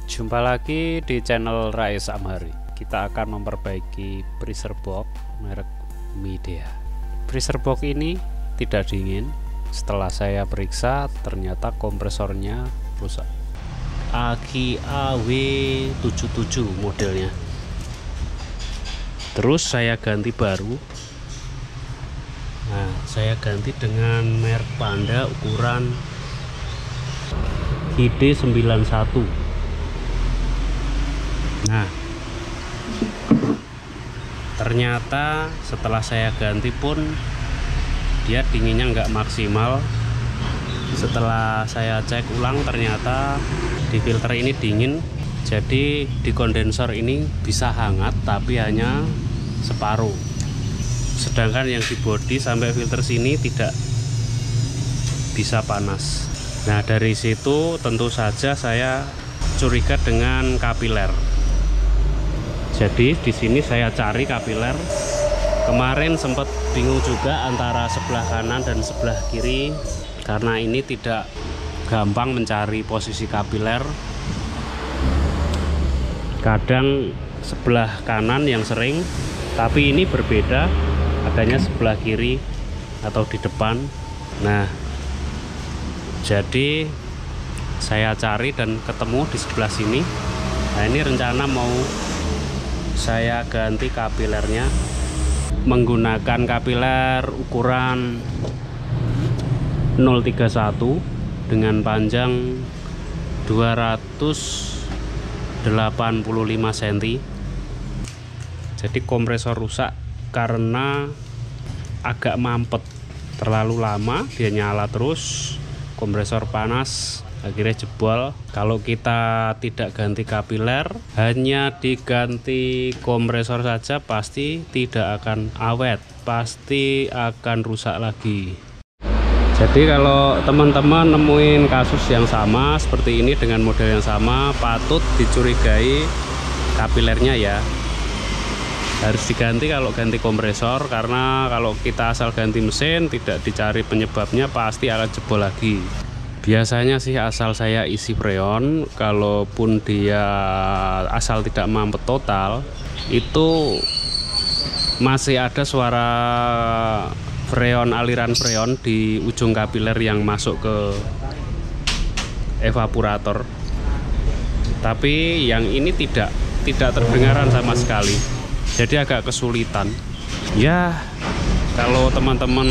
Jumpa lagi di channel Rais Amhari. Kita akan memperbaiki freezer box merek Midea. Freezer box ini tidak dingin. Setelah saya periksa, ternyata kompresornya rusak. Aki AW77 modelnya. Terus saya ganti baru. Nah, saya ganti dengan merek Panda ukuran ID91. Nah, ternyata setelah saya ganti pun dia dinginnya nggak maksimal. Setelah saya cek ulang, ternyata di filter ini dingin, jadi di kondensor ini bisa hangat tapi hanya separuh, sedangkan yang di bodi sampai filter sini tidak bisa panas. Nah, dari situ tentu saja saya curiga dengan kapiler. Jadi di sini saya cari kapiler. Kemarin sempat bingung juga antara sebelah kanan dan sebelah kiri, karena ini tidak gampang mencari posisi kapiler. Kadang sebelah kanan yang sering, tapi ini berbeda, adanya sebelah kiri atau di depan. Nah, jadi saya cari dan ketemu di sebelah sini. Nah, ini rencana mau saya ganti kapilernya menggunakan kapiler ukuran 031 dengan panjang 285 cm. Jadi kompresor rusak karena agak mampet, terlalu lama dia nyala terus, kompresor panas, akhirnya jebol. Kalau kita tidak ganti kapiler, hanya diganti kompresor saja, pasti tidak akan awet, pasti akan rusak lagi. Jadi kalau teman-teman nemuin kasus yang sama seperti ini dengan model yang sama, patut dicurigai kapilernya ya. Harus diganti kalau ganti kompresor, karena kalau kita asal ganti mesin tidak dicari penyebabnya pasti akan jebol lagi. Biasanya sih asal saya isi freon, kalaupun dia asal tidak mampet total, itu masih ada suara freon, aliran freon di ujung kapiler yang masuk ke evaporator. Tapi yang ini tidak terdengaran sama sekali. Jadi agak kesulitan. Ya, kalau teman-teman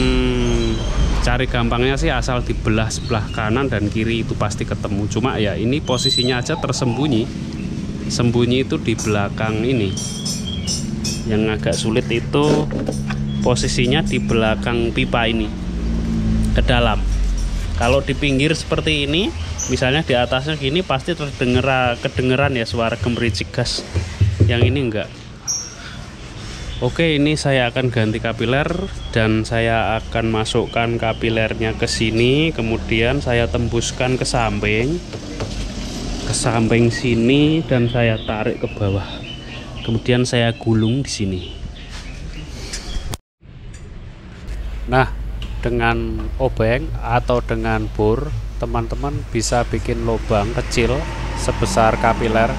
cari gampangnya sih asal dibelah sebelah kanan dan kiri itu pasti ketemu. Cuma ya ini posisinya aja tersembunyi. Sembunyi itu di belakang ini. Yang agak sulit itu posisinya di belakang pipa ini, ke dalam. Kalau di pinggir seperti ini, misalnya di atasnya gini, pasti kedengeran ya suara gemericik gas. Yang ini enggak. Oke, ini saya akan ganti kapiler dan saya akan masukkan kapilernya ke sini, kemudian saya tembuskan ke samping sini dan saya tarik ke bawah. Kemudian saya gulung di sini. Nah, dengan obeng atau dengan bor, teman-teman bisa bikin lubang kecil sebesar kapiler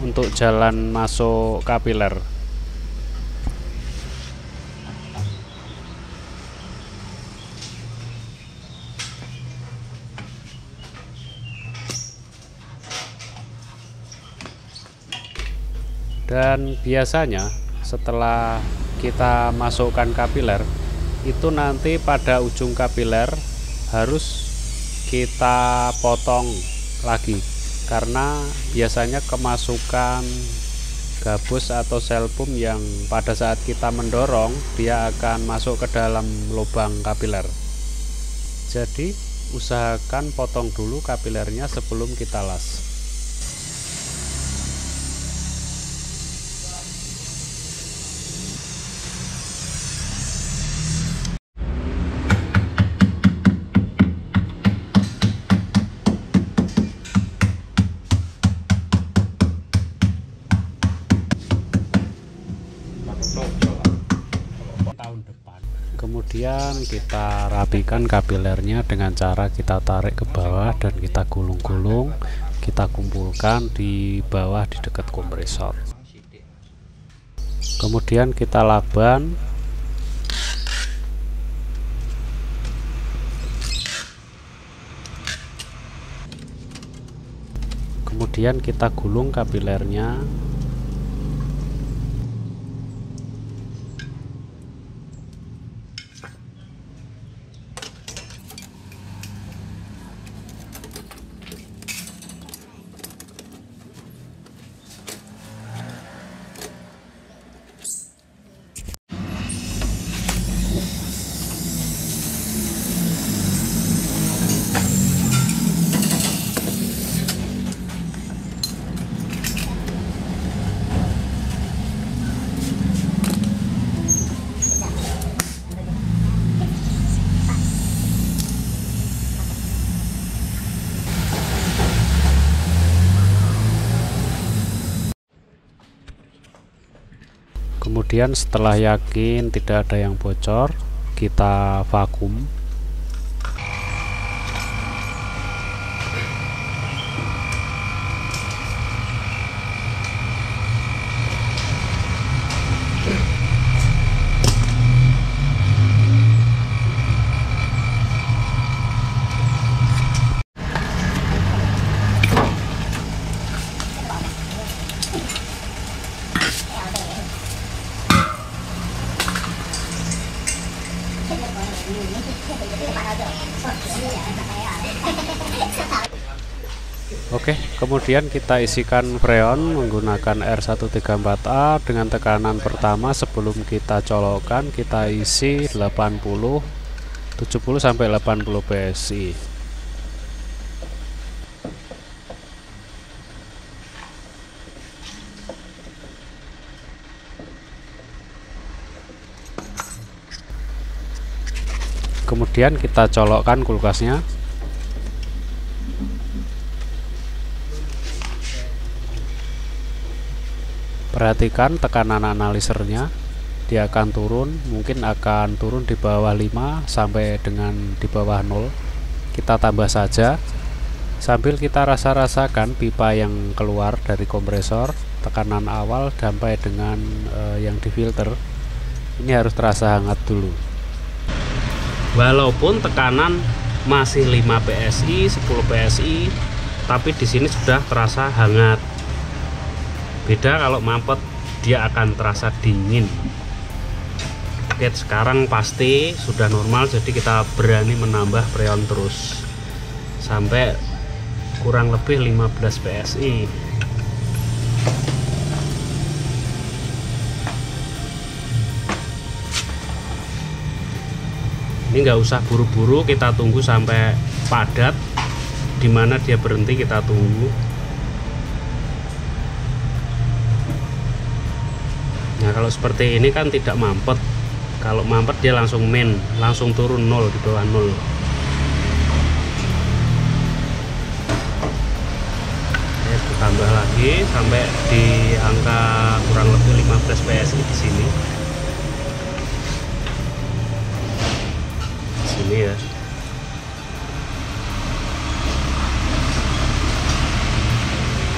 untuk jalan masuk kapiler. Dan biasanya setelah kita masukkan kapiler, itu nanti pada ujung kapiler harus kita potong lagi, karena biasanya kemasukan gabus atau selbum yang pada saat kita mendorong dia akan masuk ke dalam lubang kapiler. Jadi usahakan potong dulu kapilernya sebelum kita las. Kemudian kita rapikan kapilernya dengan cara kita tarik ke bawah dan kita gulung-gulung, kita kumpulkan di bawah di dekat kompresor. Kemudian kita laban. Kemudian kita gulung kapilernya. Kemudian setelah yakin tidak ada yang bocor, kita vakum. Oke, kemudian kita isikan freon menggunakan R134A dengan tekanan pertama. Sebelum kita colokkan, kita isi 70 sampai 80 PSI. Kemudian kita colokkan kulkasnya. Perhatikan tekanan analisernya, dia akan turun, mungkin akan turun di bawah 5 sampai dengan di bawah 0. Kita tambah saja sambil kita rasa-rasakan pipa yang keluar dari kompresor, tekanan awal sampai dengan yang difilter. Ini harus terasa hangat dulu. Walaupun tekanan masih 5 PSI, 10 PSI, tapi di sini sudah terasa hangat. Beda kalau mampet, dia akan terasa dingin. Oke, sekarang pasti sudah normal, jadi kita berani menambah freon terus sampai kurang lebih 15 PSI. Ini nggak usah buru-buru, kita tunggu sampai padat. Dimana dia berhenti kita tunggu. Nah, kalau seperti ini kan tidak mampet. Kalau mampet dia langsung main, langsung turun 0 di bawah 0. Oke, tambah lagi sampai di angka kurang lebih 15 PSI di sini. Di sini ya.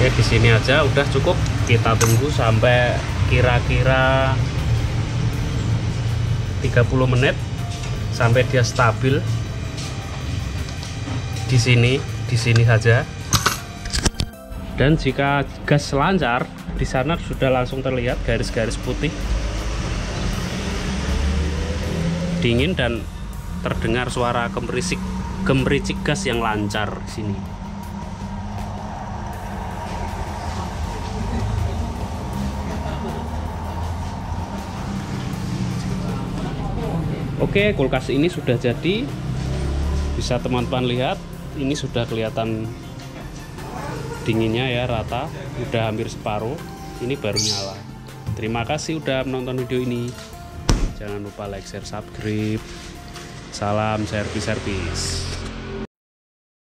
Oke, di sini aja udah cukup. Kita tunggu sampai kira-kira 30 menit sampai dia stabil. Di sini saja. Dan jika gas lancar, di sana sudah langsung terlihat garis-garis putih. Dingin dan terdengar suara gemericik gas yang lancar di sini. Oke, kulkas ini sudah jadi. Bisa teman-teman lihat, ini sudah kelihatan dinginnya ya, rata, udah hampir separuh. Ini baru nyala. Terima kasih udah menonton video ini. Jangan lupa like, share, subscribe. Salam servis-servis.